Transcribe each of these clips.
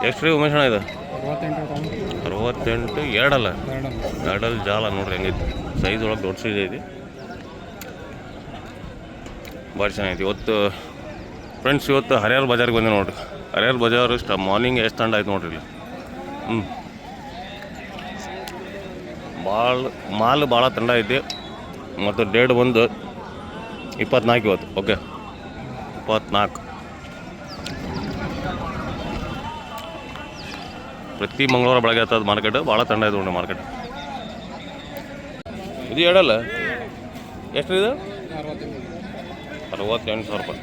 ಎಷ್ಟು ರೀ ಉಮೇಶ್ ಅಣ್ಣ ಇದು? 68. ಎರಡಲ್ಲ ಜಾಲ ನೋಡ್ರಿ ಹೆಂಗೈತಿ. ಸೈಜ್ ಒಳಗೆ ದೊಡ್ಡ ಸೈಜ್ ಐತಿ, ಭಾಳ ಚೆನ್ನಾಗೈತಿ. ಇವತ್ತು ಫ್ರೆಂಡ್ಸ್ ಹರಿಹರ ಬಜಾರಿಗೆ ಬಂದೆ ನೋಡ್ರಿ. ಹರಿಹರ ಬಜಾರ್ ಮಾರ್ನಿಂಗ್ ಎಷ್ಟು ತಂಡ ಆಯ್ತು ನೋಡ್ರಿ ಇಲ್ಲಿ. ಮಾಲ್ ಭಾಳ ತಂಡ ಐತಿ. ಮತ್ತು ಡೇಟ್ ಬಂದು 24 ಇವತ್ತು. ಓಕೆ, 24. ಪ್ರತಿ ಮಂಗಳವಾರ ಬೆಳಗ್ಗೆ ಆಗ್ತದೆ ಮಾರ್ಕೆಟ್. ಭಾಳ ತಂಡ ಐತೆ ನೋಡಿ ಮಾರ್ಕೆಟ್. ಇದು ಎರಡಲ್ಲ, ಎಷ್ಟು ಇದು? 68,000 ರೂಪಾಯಿ.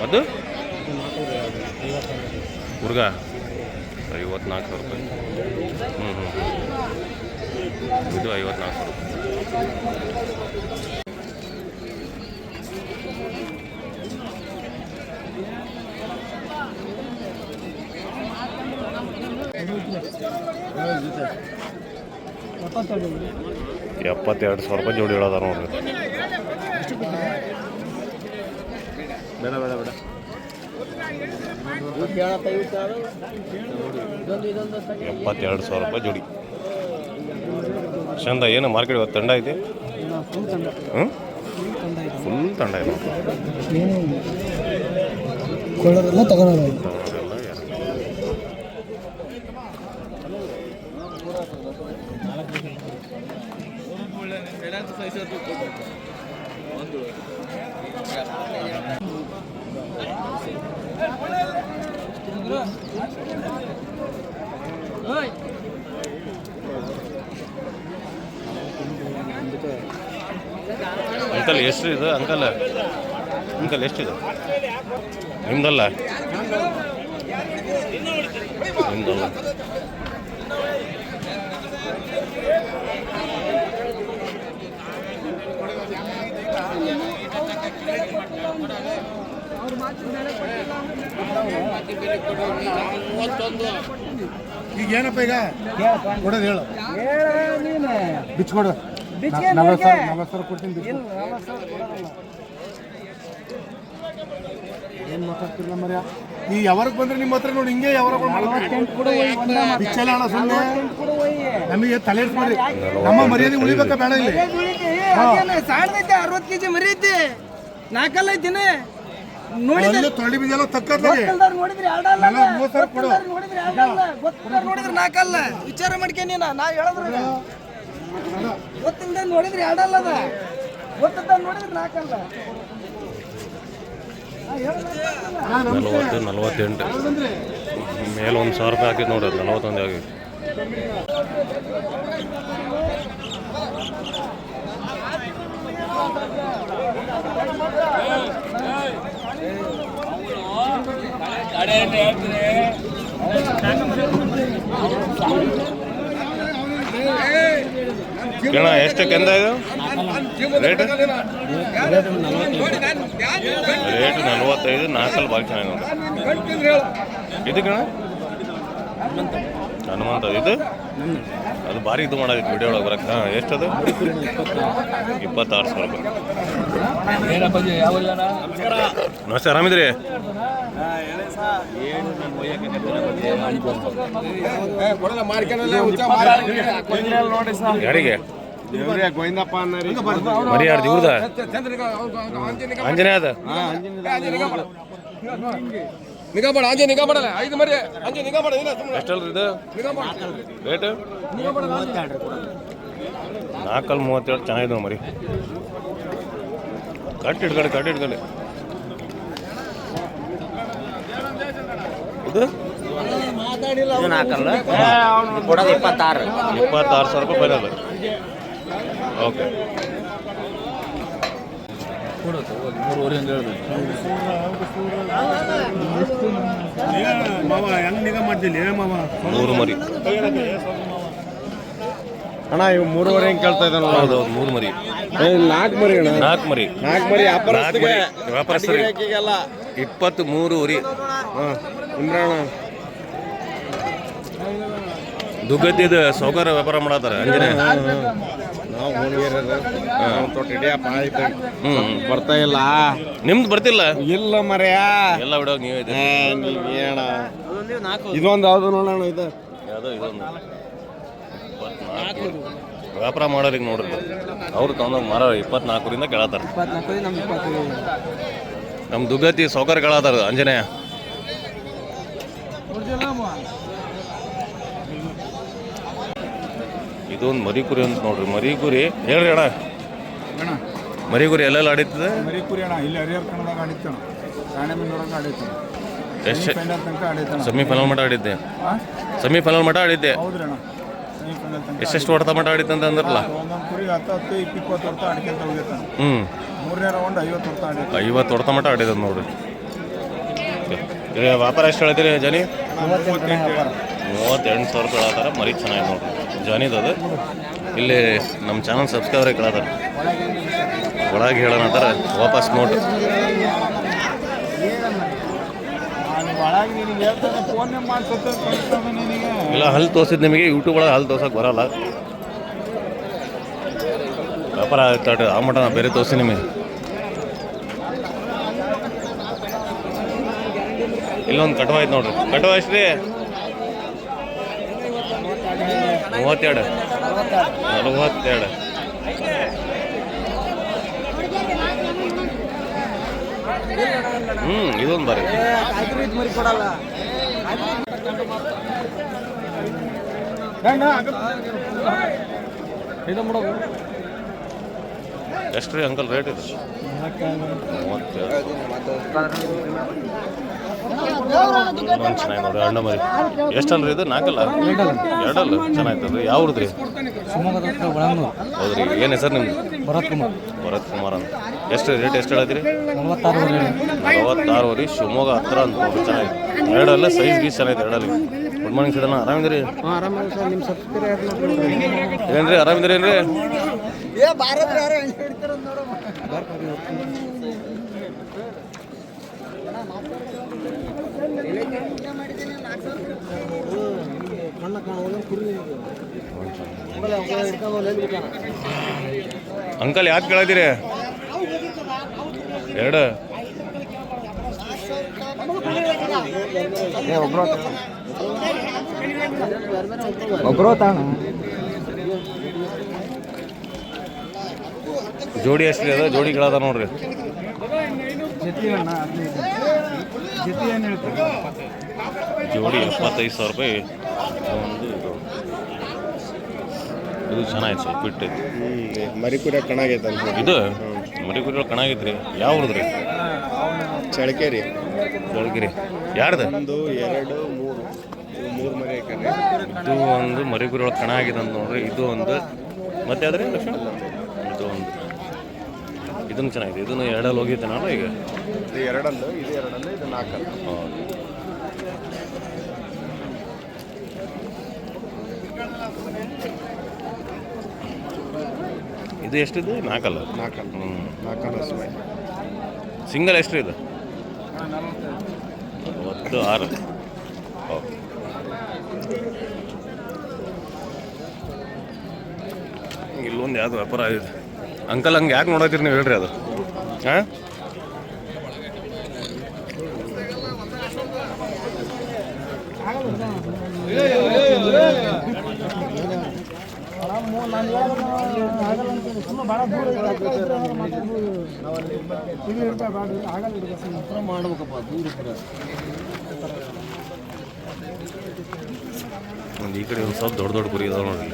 ಅದು ಹುರ್ಗ 54,000 ರೂಪಾಯಿ. ಇದು 54,000 ರೂಪಾಯಿ. $72,000 ರೂಪಾಯಿ ಜೋಡಿ ಹೇಳೋದ ನೋಡ್ರಿ. ಬೇಡ ಬೇಡ ಬೇಡ $72,000 ರೂಪಾಯಿ ಜೋಡಿ. ಚಂದ. ಏನು ಮಾರ್ಕೆಟ್ ಇವತ್ತು ತಂಡ ಐತಿ? ಫುಲ್ ತಂಡ ಇದೆ. ಅಂಕಲ್ ಎಷ್ಟು ಇದು? ಅಂಕಲ್ ಎಷ್ಟಿದೆ? ನಿಮ್ದಲ್ಲ? ನಿಮ್ದಲ್ಲ. ಈಗ ಏನಪ್ಪ ಈಗ ಕೊಡೋದು ಹೇಳು, ಬಿಚ್ಕೊಡು. 40,000 ಕೊಡ್ತೀನಿ. ಏನು ಮಾತಾಡ್ತಿರಲ್ಲ ಮರ್ಯ? ಈ ಯಾವಾಗ ಬಂದ್ರೆ ನಿಮ್ಮ ಹತ್ರ ನೋಡಿ ಹಿಂಗೆ ಯಾವಾಗ ಬಿಚ್ಚಲ್ಲ ಅಣ್ಣ. ಸುಮ್ಮನೆ ನಮಗೆ ತಲೆ ಮಾಡಿ ನಮ್ಮ ಮರ್ಯಾದೆ ಉಳಿಬೇಕಾ ಬೇಡ? ಇಲ್ಲಿ 60 kg ಮರಿ ಐತಿ, 4 ಐತಿನ ನೋಡಿದ್ರೆ ತೊಳಿ ಬಿದ್ದಲ್ಲ ತಕ್ಕತ್ತಾಗೆ ನೋಡಿದ್ರೆ ನೋಡಿದ್ರೆ 4 ಅಲ್ಲ. ವಿಚಾರ ಮಾಡ್ಕೆ ನೀನು. ನಾ ಹೇಳಿದ್ರೆ ಗೊತ್ತಿಲ್ಲದೆ ನೋಡಿದ್ರೆ 2 ಅಲ್ಲ, ಅದ ಗೊತ್ತಿದ್ದ ನೋಡಿದ್ರೆ 4 ಅಲ್ಲ. 48 ಮೇಲೆ $1,000 ರೂಪಾಯಿ ಹಾಕಿದ್ ನೋಡ್ರಿ. 41 ಆಗಿ. ಕೇಳ ಎಷ್ಟಕ್ಕೆ ಎಂದ ಇದು ರೇಟ್? 45. 4 ಭಾಳ ಚೆನ್ನಾಗಿ ನೋಡಿ. ಇದು ಕಣ ಹನುಮಂತ. ಇದು ಅದು ಭಾರಿ ಇದು ಮಾಡೋದಿತ್ತು ವಿಡಿಯೋ ಒಳಗೆ ಬರಕ್ಕೆ. ಎಷ್ಟದು? 26,000 ರೂಪಾಯಿ. ನಮಸ್ತೆ, ಆರಾಮಿದ್ರಿ? ಯಾರಿಗೆ ಮರಿ ಯಾರ್ದು? ಇವ್ರದ ಆಂಜನೇಯ ಅದ. ಎಷ್ಟಲ್ರಿ ಇದು ರೇಟ್? 4.37 ಚೆನ್ನಾಗಿದೆ ಮರಿ. ಕಟ್ ಇಟ್ಕೊಳ್ಳಿ. ಇದು 26,000 ರೂಪಾಯಿ ಫೈನಲ್. ಓಕೆ. ಮೂರು ಮರಿ ಅಣ್ಣ. ಇವು 3.5 ಹೆಂಗೆ ಕೇಳ್ತಾ ಇದ್ದಾನೆ? ಹೌದು, 3 ಮರಿ. 4 ಮರಿ ಅಣ್ಣ. 4 ಮರಿ ವ್ಯಾಪಾರಸ್ಥರಿಗೆ 23 ಉರಿ. ಇಮ್ರಾಣ ದುಗ್ಗತ್ತಿದ ಸೌಕರ್ಯ ವ್ಯಾಪಾರ ಮಾಡತ್ತಾರ. ಅಂಜನೇ ನಾವು ಹ್ಞೂ ಬರ್ತಾ ಇಲ್ಲ. ನಿಮ್ದು ಬರ್ತಿಲ್ಲ ಇಲ್ಲ ಮರ್ಯಾ, ಎಲ್ಲ ಬಿಡೋಗಿ ನೀವೇ ನೀವೇಣ ಇದೊಂದು ಯಾವ್ದು ನೋಡೋಣ. ಇದು ಯಾವುದೋ ಇದೊಂದು 24 ವ್ಯಾಪಾರ ಮಾಡೋರಿಗೆ ನೋಡ್ರಿ ಅವ್ರು ತೊಗೊಂಡೋಗಿ ಮರ 24ರಿಂದ ಕೇಳತ್ತಾರ. 24 ನಮ್ಮ 25. ನಮ್ಮ ದುಗ್ಗತಿ ಸೌಕರ್ಯ ಕೇಳತ್ತಾರ ಅಂಜನೇಯ. ಇದೊಂದು ಮರಿಕುರಿ ಅಂತ ನೋಡ್ರಿ. ಮರಿಕುರಿ ಹೇಳ್ರಿ ಅಣ್ಣ, ಮರಿಕುರಿ ಎಲ್ಲೆಲ್ಲ ಆಡಿರ್ತದೆ? ಮರಿಕುರಿ ಅಣ್ಣ ಇಲ್ಲಿ ಹರಿಹರ ಕನ್ನಡದಾಗ ಆಡಿತ್ತು, ರಾಣೆಬೆನ್ನೂರಾಗ ಆಡಿತ್ತು, ಎಷ್ಟು ಫೈನಲ್ ತನಕ ಆಡಿತ್ತು. ಸೆಮಿಫೈನಲ್ ಮಟ್ಟ ಆಡಿದ್ದೆ. ಸೆಮಿಫೈನಲ್ ಮಟ್ಟ ಆಡಿದ್ದೆ. ಹೌದ್ರಿ ಅಣ್ಣ, ಸೆಮಿಫೈನಲ್ ತನಕ ಎಷ್ಟೆಷ್ಟು ಹೊಡೆತ ಮಟ್ಟ ಆಡಿತ್ತು ಅಂತ ಅಂದ್ರಲ್ಲ. ಒಂದೊಂದು ಕುರಿ 10, 20 ಹೊಡೆತ ಆಡ್ಕೊಂತ ಹೋಗಿರ್ತಾನೆ. ಹ್ಞೂ, ಮೂರನೇ ರೌಂಡ್ 50 ಹೊಡೆತ ಆಡಿತ್ತು. 50 ಹೊಡೆತ ಮಟ್ಟ ಆಡಿದ ನೋಡ್ರಿ. ವ್ಯಾಪಾರ ಎಷ್ಟು ಹೇಳ್ತೀರಿ ಜನಿ? 38,000 ರೂಪಾಯಿ ಹೇಳತ್ತಾರ. ಮರಿ ಚೆನ್ನಾಗಿ ನೋಡ್ರಿ ಜಾನಿದದು. ಇಲ್ಲಿ ನಮ್ಮ ಚಾನಲ್ ಸಬ್ಸ್ಕ್ರೈಬರ್ ಕೇಳತ್ತಾರ. ಒಳಗೆ ಹೇಳೋಣತ್ತಾರ ವಾಪಸ್ ನೋಟ್. ಇಲ್ಲ ಹಲ್ಲು ತೋರಿಸಿದ್ ನಿಮಗೆ ಯೂಟ್ಯೂಬ್ ಒಳಗೆ ಹಲ್ಲು ತೋರ್ಸಕ್ಕೆ ಬರೋಲ್ಲ. ವ್ಯಾಪಾರ ಆಗ್ತಾಡ್ರಿ ಆ ಮಟ್ಟ ನಾ ಬೇರೆ ತೋರಿಸಿ ನಿಮಗೆ. ಇಲ್ಲೊಂದು ಕಟವ ಐತೆ ನೋಡ್ರಿ. ಕಟವ ಎಷ್ಟು ರೀ? 32. 42. ಇದೊಂದು ಬಾರಿ ಮರಿ ಕೊಡಲ್ಲ. ಎಷ್ಟು ರೀ ಅಂಕಲ್ ರೇಟ್ ಇದೆ? 37. ಚೆನ್ನಾಗಿ ನೋಡಿ ಅಣ್ಣ ಮರಿ. ಎಷ್ಟಲ್ರಿ ಇದು? 4 ಅಲ್ಲ 2 ಅಲ್ಲ? ಚೆನ್ನಾಯ್ತದ್ರಿ. ಯಾವ್ದು? ಹೌದ್ರಿ. ಏನು ಹೆಸರು ನಿಮ್ದು? ಭರತ್ ಕುಮಾರ್. ಭರತ್ ಕುಮಾರ್ ಅಂತ. ಎಷ್ಟು ರೇಟ್ ಎಷ್ಟು ಹೇಳ್ತೀರಿ? 46. ರೀ. ಶಿವಮೊಗ್ಗ ಹತ್ರ ಅಂತ ನೋಡ್ರಿ. ಚೆನ್ನಾಗಿ 2 ಅಲ್ಲ, ಸೈಜ್ ಗೀಸ್ ಚೆನ್ನಾಗಿದೆ 2 ಅಲ್ಲಿ. ಗುಡ್ ಮಾರ್ನಿಂಗ್ ಸರ್, ಆರಾಮಿದ್ದೀರಿ? ಏನ್ರಿ ಆರಾಮಿದ್ದೀರಿ ಏನ್ರಿ? ಅಂಕಲ್ ಯಾಕೆ ಕೇಳತ್ತೀರಿ? 2 ಒಬ್ಬರು ತಾಣ ಜೋಡಿ ಎಷ್ಟು ಅದ? ಜೋಡಿ ಕೇಳದ ನೋಡ್ರಿ. ಜೋಡಿ 75,000 ರೂಪಾಯಿ. ಒಂದು ಇದು ಚೆನ್ನಾಗಿತ್ತು, ಸ್ವಲ್ಪ ಬಿಟ್ಟೈತಿ. ಮರಿಕುರಿ ಕಣಾಗೈತೆ ಅಂತ ಇದು ಮರಿಕುರಿ ಕಣಾಗೈತ್ರಿ. ಯಾವ ಊರದ್ರಿ? ಚಳಕೇರಿ. ಬೆಳಗಿರಿ. ಯಾರ್ದು? 1, 2, 3 ಮರಿ ಹಾಕಂದ್ರೆ ಇದು ಒಂದು ಮರಿಕುರಿ ಒಳಗೆ ಕಣ ಆಗಿದೆ ಅಂತ ನೋಡ್ರಿ. ಇದು ಒಂದು ಮತ್ತೆ ಯಾವ್ದ್ರಿ ಲಕ್ಷ್ಮಣ? ಇದು ಒಂದು ಇದನ್ನು ಚೆನ್ನಾಗಿದೆ. ಇದನ್ನು 2 ಹೋಗಿತ್ತೆ ನೋಡ್ರಿ. ಈಗ ಇದು 2, ಇದು 2, ಇದು 4. ಇದು ಎಷ್ಟಿದೆ? 4 ಅಲ್ಲ? 4 ಸಿಂಗಲ್ ಎಷ್ಟು ಇದು? 46. ಓಕೆ. ಇಲ್ಲೊಂದು ಯಾವ್ದು ವ್ಯಾಪಾರ ಆಗಿದೆ. ಅಂಕಲ್ ಹಂಗೆ ಯಾಕೆ ನೋಡತ್ತೀರಿ ನೀವು ಹೇಳ್ರಿ ಅದು? ಹಾಂ, ಒಂದು ಈ ಕಡೆ ಒಂದು ಸ್ವಲ್ಪ ದೊಡ್ಡ ದೊಡ್ಡ ಕುರಿ ಇದಾವೆ ನೋಡ್ರಿ.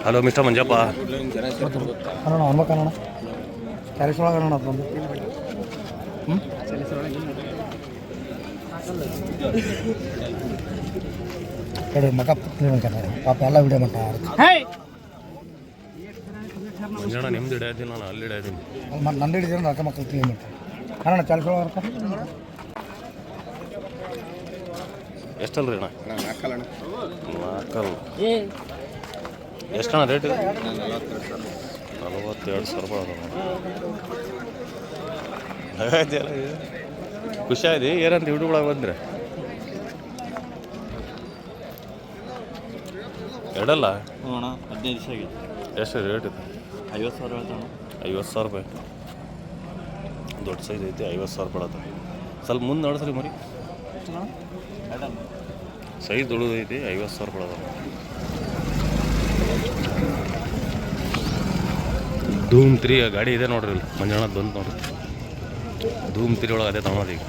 Hello mister Manjappa. ಕನ್ನಡ ಅನ್ಬೇಕು ಕನ್ನಡ ಕ್ಯಾರೆಕ್ಸ್ ಒಳಗೆ ಕನ್ನಡ ಬಂದು ಕಡೆ ಮಗ ಪಾಪ ಎಲ್ಲ ವಿಡಿಯೋ ಮಟ್ಟ ಮಂಜಣ್ಣ ನಿಮ್ದು ಹಿಡಿಯತ್ತೀನಿ, ನಾನು ಅಲ್ಲಿ ಹಿಡಿಯತ್ತೀನಿ. ನಂದು ಹಿಡಿದ್ರೆ ಅಕ್ಕ ಮಕ್ಕಳು ಕ್ಲೀನ್ ಮಟ್ಟ ಕನ್ನಡ ಕ್ಯಾರೆಕ್ಸ್ ಒಳಗೆ ಎಷ್ಟಲ್ರಿ ಅಣ್ಣ? 4 ಅಣ್ಣ. 4 ಎಷ್ಟಣ್ಣ ರೇಟ್ ಇದೆ? 42,000 ರೂಪಾಯಿ ಅದ ನೋಡಿ. ಖುಷಿ ಆಯ್ತು ಏನಂತ ಯೂಟ್ಯೂಬ್ ಒಳಗೆ ಬಂದ್ರೆ? ಎರಡಲ್ಲ ಹ್ಞೂ ಅಣ್ಣ 15 ದಿವಸ ಆಗೈತೆ. ಎಷ್ಟು ರೇಟ್ ಇದೆ? 50,000 ಹೇಳ್ತಾಣ. 50,000 ರೂಪಾಯಿ. ದೊಡ್ಡ ಸೈಜ್ ಐತಿ, 50,000 ರೂಪಾಯಿ ಆತ. ಸ್ವಲ್ಪ ಮುಂದೆ ನೋಡಿಸ್ರಿ ಮರಿ, ಸೈಜ್ ದೊಡ್ಡದೈತಿ, 50,000 ರೂಪಾಯಿ ಅದ. ಧೂಮ್ 3 ಗಾಡಿ ಇದೆ ನೋಡ್ರಿ, ಇಲ್ಲಿ ಮಂಜಾಣದ್ದು ಬಂತು ನೋಡ್ರಿ. ಧೂಮ್ 3 ಒಳಗೆ ಅದೇ ತಗೊಳೋದು ಈಗ.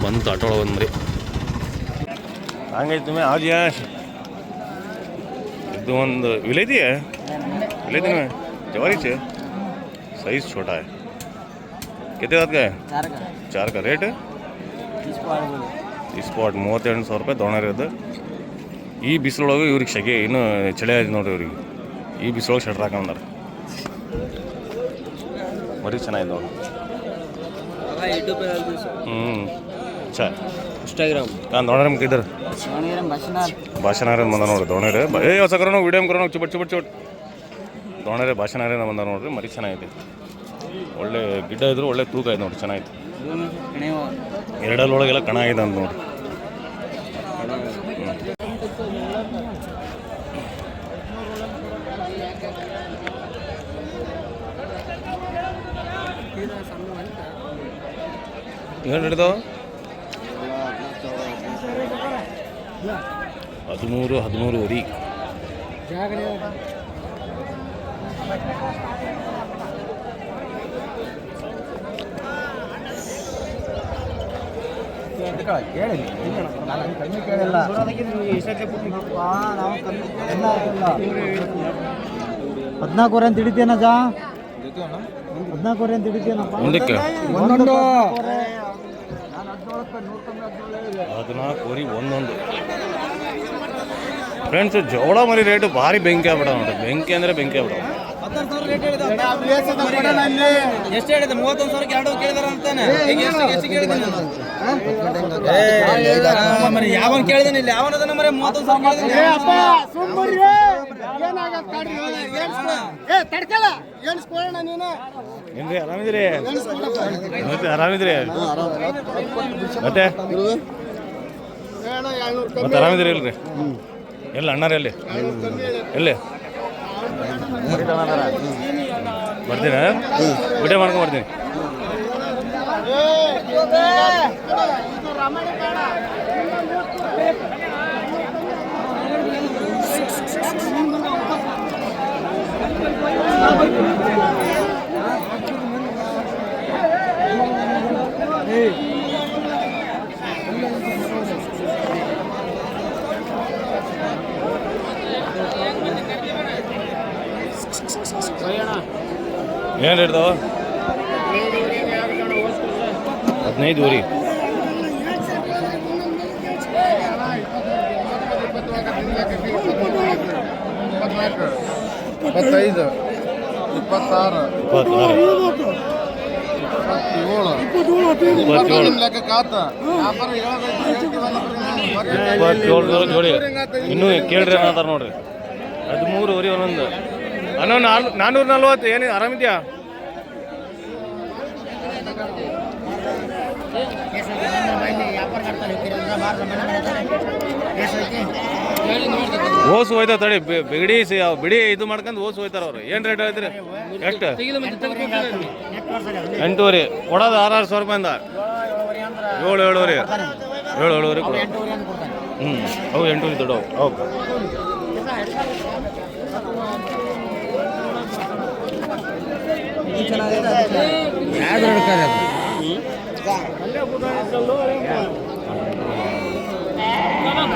ಬಂತು ಆಟೋ ಒಳಗೆ ಬಂದ್ರಿ. ಹಂಗೈತೆ तुम्हें आज यहाँ ಇದು ಒಂದು ವಿಲೇದಿ ವಿಲೇದಿ में जवारी से साइज छोटा है. कितने का है? 4 का रेट ಸ್ಪಾಟ್ 38,000 ರೂಪಾಯಿ ದೋಣ ಇರೋದು. ಈ ಬಿಸಿಲೊಳಗೆ ಇವ್ರಿಗೆ ಶೆಗೆ ಇನ್ನೂ ಚಳಿ ಆಯ್ತು ನೋಡ್ರಿ ಇವ್ರಿಗೆ. ಈ ಬಿಸಿಲೊಳಗೆ ಶೆಟ್ರ್ ಹಾಕೊಂಡಾರ. ಮರಿ ಚೆನ್ನಾಗಿದೆ ನೋಡಿ. अच्छा इंस्टाग्राम कहाँ दौड़ रहे किधर ಭಾಷಣ ಬಂದ ನೋಡ್ರಿ. ದೋಣರೆ ಏ ಹೊಸ ಕರೋಣ ವಿಡಿಯೋ ಕರೋಣ ಚುಬಟ್ ಚುಬಟ್ ಚುಬಟ್ ದೋಣರೆ ಭಾಷಣ ಬಂದ ನೋಡ್ರಿ. ಮರಿ ಚೆನ್ನಾಗಿದೆ, ಒಳ್ಳೆ ಗಿಡ್ಡ ಇದ್ರು ಒಳ್ಳೆ ತೂಕ ಇದೆ ನೋಡ್ರಿ, ಚೆನ್ನಾಗಿದೆ. ಎರಡಲ್ಲೊಳಗೆಲ್ಲ ಕಣ ಆಗಿದೆ ಅಂತ ನೋಡ್ರಿ. ಏನು ಹಿಡಿದವ? 13 ವರಿ. ಹದಿನಾಲ್ಕು ಅಂತ ಹಿಡಿತೇನ ಜಾ 14 ಅಂತ ಹಿಡಿತೇನಪ್ಪ. ಮುಂದಕ್ಕೆ ಒಂದೊಂದು 14 ವರಿ ಒಂದೊಂದು. ಫ್ರೆಂಡ್ಸ್ ಜೋಳ ಮರಿ ರೇಟು ಭಾರಿ ಬೆಂಕಿ ಆಗ್ಬಿಡ ನೋಡ್ರಿ. ಬೆಂಕಿ ಅಂದರೆ ಬೆಂಕಿ ಆಗ್ಬಿಡ. ಎಷ್ಟು ಹೇಳಿದೆ? 31,000 ಎರಡು ಕೇಳಿದಾರ ಅಂತಾನೆ. ಯಾವನ್ ಕೇಳಿದಾನೆ ಇಲ್ಲಿ? ಯಾವನದನ್ನ ಮರೆ 31,000 ಏನ್ರಿ ಆರಾಮಿದ್ರಿ? ಮತ್ತೆ ಆರಾಮಿದ್ರಿ? ಮತ್ತೆ ಮತ್ತೆ ಆರಾಮಿದ್ರಿ ಇಲ್ರಿ? ಎಲ್ಲ ಅಣ್ಣಾರ ಎಲ್ಲಿ ಎಲ್ಲಿ ಬರ್ತೀನಿ, ವಿಡಿಯೋ ಮಾಡ್ಕೊಂಡು ಬರ್ತೀನಿ. ಏನು ಹಿಡ್ದವ? 15 ವರಿ. ಜೋಡಿ ಇನ್ನೂ ಕೇಳ್ರಿ ಅನ್ನತಾರ ನೋಡ್ರಿ. 13 ವರಿ ಒಂದೊಂದು. ಅಣ್ಣ 440. ಏನು ಆರಾಮಿದ್ಯಾ? ಓಸು ಹೋಯ್ತಾ ತಡಿ, ಬಿಡಿ ಇದು ಮಾಡ್ಕೊಂಡು ಓಸು ಹೋಯ್ತಾರ ಅವ್ರು. ಏನು ರೇಟ್ ಹೇಳ್ತೀರಿ? ಎಷ್ಟು? 8 ವರಿ ಕೊಡೋದು 6,000 ರೂಪಾಯಿಂದ 7 ವರಿ 7 ವರಿ ಕೊಡೋದು. ಅವು 8 ವರಿ ದೊಡ್ಡವು. ಹೌದು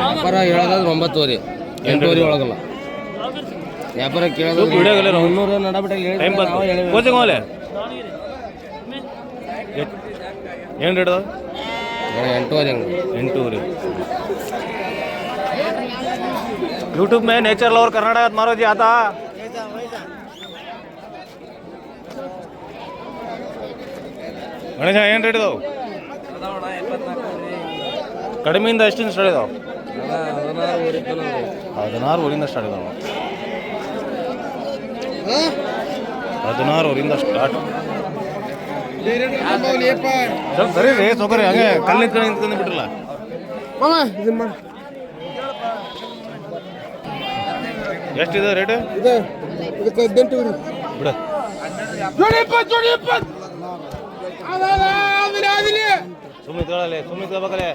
ವ್ಯಾಪಾರ ಹೇಳೋದಾದ್ರೆ 9 ವರಿ 8 ವರಿ ಒಳಗಲ್ಲ. ವ್ಯಾಪಾರ ಕೇಳೋದು 300 ನಡಬಿಟ್ಟಾಗ ಏನು ರೇಟ್? 8 worry 8 worry. यूट्यूब में नेचर लवर कर्नाटक मारो जी आता. ಗಣೇಶ ಏನು ರೇಟ್ ಇದಾವೆ? ಕಡಿಮೆಯಿಂದ ಎಷ್ಟಿಂದ ಸ್ಟಾರ್ಟ್ ಇದಾವೆ? 16 ವರಿಯಿಂದ ಸ್ಟಾರ್ಟ್ ಇದಾವೆ. 16 ಸ್ಟಾರ್ಟ್. ಸ್ವಲ್ಪ ಸರಿ ರೀ ಸೌಕರ್ಯ ಹಂಗೆ ಕಲ್ಲು ನಿಂತ್ಕೊಂಡು ಬಿಟ್ರಲ್ಲ. ಎಷ್ಟಿದೆ ರೇಟ್? ಬಿಡ ಸುಮ್ಮನೆ ತಗೊಳ್ಳಲೆ, ಸುಮ್ಮನೆ ತಗೋಬೇಕಲೆ.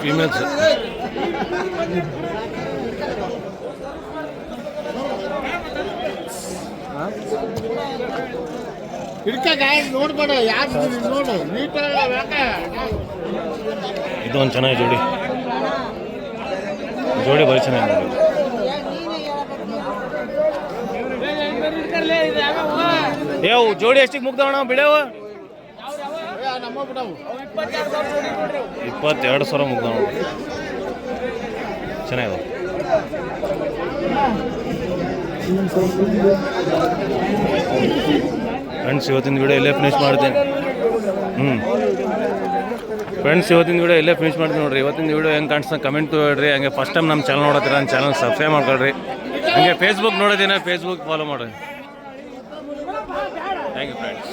ಫೀಮೇಲ್ಸ್ ನೋಡ್ಬೇಡ, ಯಾರು ನೋಡು ಇದೊಂದು ಚೆನ್ನಾಗಿ ಜೋಡಿ ಬರೀ ಚೆನ್ನಾಗಿ ನೋಡಿ. ಏವು ಜೋಡಿ ಎಷ್ಟಿಗೆ ಮುಗ್ದವಣ ಬಿಡವ? 22,000 ಮುಗ್ದವ ನೋಡಿ. ಚೆನ್ನಾಗಿದೆ. ಫ್ರೆಂಡ್ಸ್ ಇವತ್ತಿನ ವಿಡಿಯೋ ಇಲ್ಲೇ ಫಿನಿಶ್ ಮಾಡ್ತೀನಿ. ಫ್ರೆಂಡ್ಸ್ ಇವತ್ತಿನ ವಿಡಿಯೋ ಇಲ್ಲೇ ಫಿನಿಶ್ ಮಾಡ್ತೀನಿ ನೋಡ್ರಿ. ಇವತ್ತಿನ ವಿಡಿಯೋ ಹೆಂಗೆ ಕಾಣಿಸ್ತಾ ಕಮೆಂಟ್ ಹೇಳ್ರಿ. ಹಂಗೆ ಫಸ್ಟ್ ಟೈಮ್ ನಮ್ಮ ಚಾನಲ್ ನೋಡತ್ತೀರ ನನ್ನ ಚಾನಲ್ ಸಬ್ಸ್ಕ್ರೈಬ್ ಮಾಡ್ಕೊಳ್ರಿ. ಹಂಗೆ ಫೇಸ್ಬುಕ್ ನೋಡೋದಿನ ಫೇಸ್ಬುಕ್ ಫಾಲೋ ಮಾಡಿರಿ. Thank you friends.